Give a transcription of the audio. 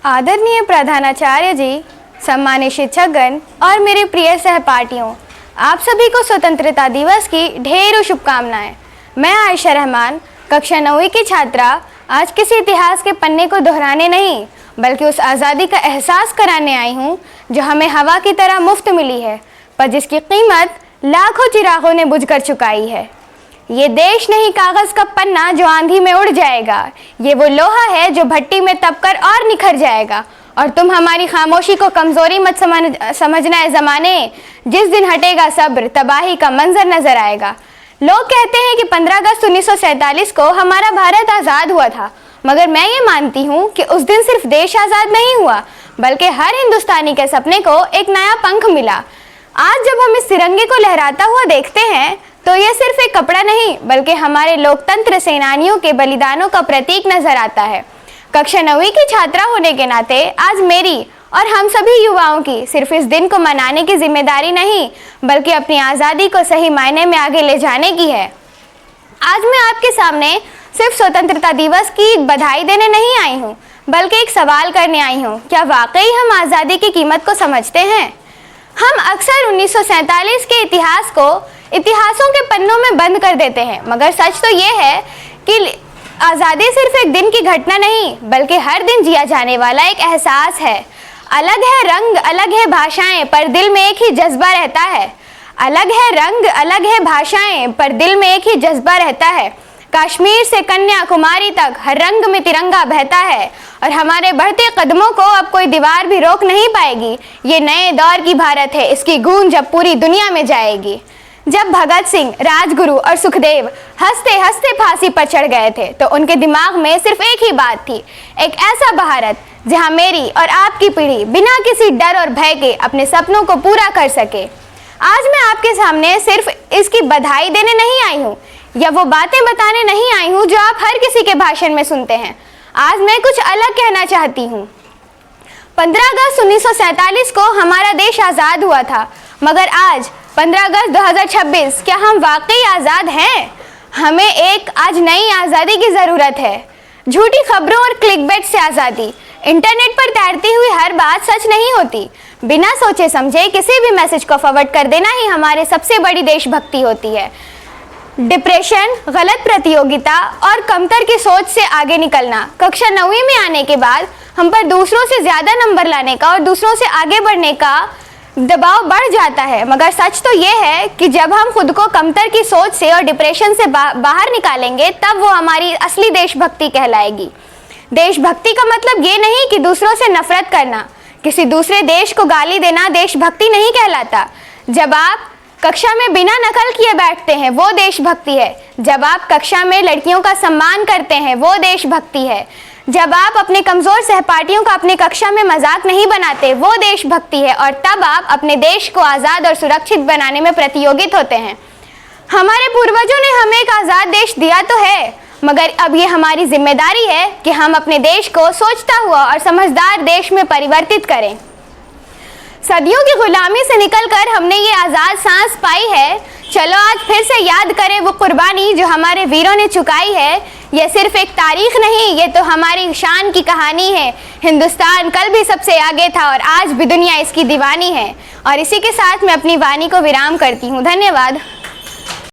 आदरणीय प्रधानाचार्य जी, सम्मानित शिक्षकगण और मेरे प्रिय सहपाठियों, आप सभी को स्वतंत्रता दिवस की ढेरों शुभकामनाएं। मैं आयशा रहमान, कक्षा 9वीं की छात्रा, आज किसी इतिहास के पन्ने को दोहराने नहीं बल्कि उस आज़ादी का एहसास कराने आई हूँ जो हमें हवा की तरह मुफ्त मिली है, पर जिसकी कीमत लाखों चिरागों ने बुझ कर चुकाई है। ये देश नहीं कागज़ का पन्ना जो आंधी में उड़ जाएगा, ये वो लोहा है जो भट्टी में तपकर और निखर जाएगा। और तुम हमारी खामोशी को कमज़ोरी मत समझना है ज़माने, जिस दिन हटेगा सब्र तबाही का मंजर नज़र आएगा। लोग कहते हैं कि 15 अगस्त 1947 को हमारा भारत आज़ाद हुआ था, मगर मैं ये मानती हूँ कि उस दिन सिर्फ देश आज़ाद नहीं हुआ बल्कि हर हिंदुस्तानी के सपने को एक नया पंख मिला। आज जब हम इस तिरंगे को लहराता हुआ देखते हैं तो यह सिर्फ एक कपड़ा नहीं बल्कि हमारे लोकतंत्र सेनानियों के बलिदानों का प्रतीक नजर आता है। कक्षा 9वीं की छात्रा होने के नाते आज मेरी और हम सभी युवाओं की सिर्फ इस दिन को मनाने की जिम्मेदारी नहीं बल्कि अपनी आज़ादी को सही मायने में आगे ले जाने की है। आज मैं आपके सामने सिर्फ स्वतंत्रता दिवस की बधाई देने नहीं आई हूँ बल्कि एक सवाल करने आई हूँ, क्या वाकई हम आज़ादी की कीमत को समझते हैं? हम अक्सर 1947 के इतिहास को इतिहासों के पन्नों में बंद कर देते हैं, मगर सच तो ये है कि आज़ादी सिर्फ एक दिन की घटना नहीं बल्कि हर दिन जिया जाने वाला एक एहसास है। अलग है रंग, अलग है भाषाएं, पर दिल में एक ही जज्बा रहता है। अलग है रंग, अलग है भाषाएं, पर दिल में एक ही जज्बा रहता है। कश्मीर से कन्याकुमारी तक हर रंग में तिरंगा बहता है और हमारे बढ़ते कदमों को अब कोई दीवार भी रोक नहीं पाएगी। ये नए दौर की भारत है, इसकी गूंज अब पूरी दुनिया में जाएगी। जब भगत सिंह, राजगुरु और सुखदेव हंसते हंसते फांसी पर चढ़ गए थे तो उनके दिमाग में सिर्फ एक ही बात थी, एक ऐसा भारत जहां मेरी और आपकी पीढ़ी बिना किसी डर और भय के अपने सपनों को पूरा कर सके। आज मैं आपके सामने सिर्फ इसकी बधाई देने नहीं आई हूँ या वो बातें बताने नहीं आई हूँ जो आप हर किसी के भाषण में सुनते हैं। आज मैं कुछ अलग कहना चाहती हूँ। 15 अगस्त 1947 को हमारा देश आज़ाद हुआ था, मगर आज 15 अगस्त 2026 क्या हम वाकई आज़ाद हैं? हमें एक आज नई आज़ादी की ज़रूरत है। झूठी खबरों और क्लिकबेट से आज़ादी। इंटरनेट पर तैरती हुई हर बात सच नहीं होती। बिना सोचे समझे किसी भी मैसेज को फॉरवर्ड कर देना ही हमारे सबसे बड़ी देशभक्ति होती है। डिप्रेशन, गलत प्रतियोगिता और कमतर की सोच से आगे निकलना। कक्षा 9वीं में आने के बाद हम पर दूसरों से ज़्यादा नंबर लाने का और दूसरों से आगे बढ़ने का दबाव बढ़ जाता है, मगर सच तो ये है कि जब हम खुद को कमतर की सोच से और डिप्रेशन से बाहर निकालेंगे तब वो हमारी असली देशभक्ति कहलाएगी। देशभक्ति का मतलब ये नहीं कि दूसरों से नफरत करना, किसी दूसरे देश को गाली देना देशभक्ति नहीं कहलाता। जब आप कक्षा में बिना नकल किए बैठते हैं वो देशभक्ति है। जब आप कक्षा में लड़कियों का सम्मान करते हैं वो देशभक्ति है। जब आप अपने कमज़ोर सहपाठियों का अपने कक्षा में मजाक नहीं बनाते वो देशभक्ति है। और तब आप अपने देश को आज़ाद और सुरक्षित बनाने में प्रतियोगित होते हैं। हमारे पूर्वजों ने हमें एक आज़ाद देश दिया तो है, मगर अब ये हमारी जिम्मेदारी है कि हम अपने देश को सोचता हुआ और समझदार देश में परिवर्तित करें। सदियों की गुलामी से निकलकर हमने ये आज़ाद सांस पाई है। चलो आज फिर से याद करें वो कुर्बानी जो हमारे वीरों ने चुकाई है। ये सिर्फ एक तारीख नहीं, ये तो हमारी शान की कहानी है। हिंदुस्तान कल भी सबसे आगे था और आज भी दुनिया इसकी दीवानी है। और इसी के साथ मैं अपनी वाणी को विराम करती हूँ। धन्यवाद।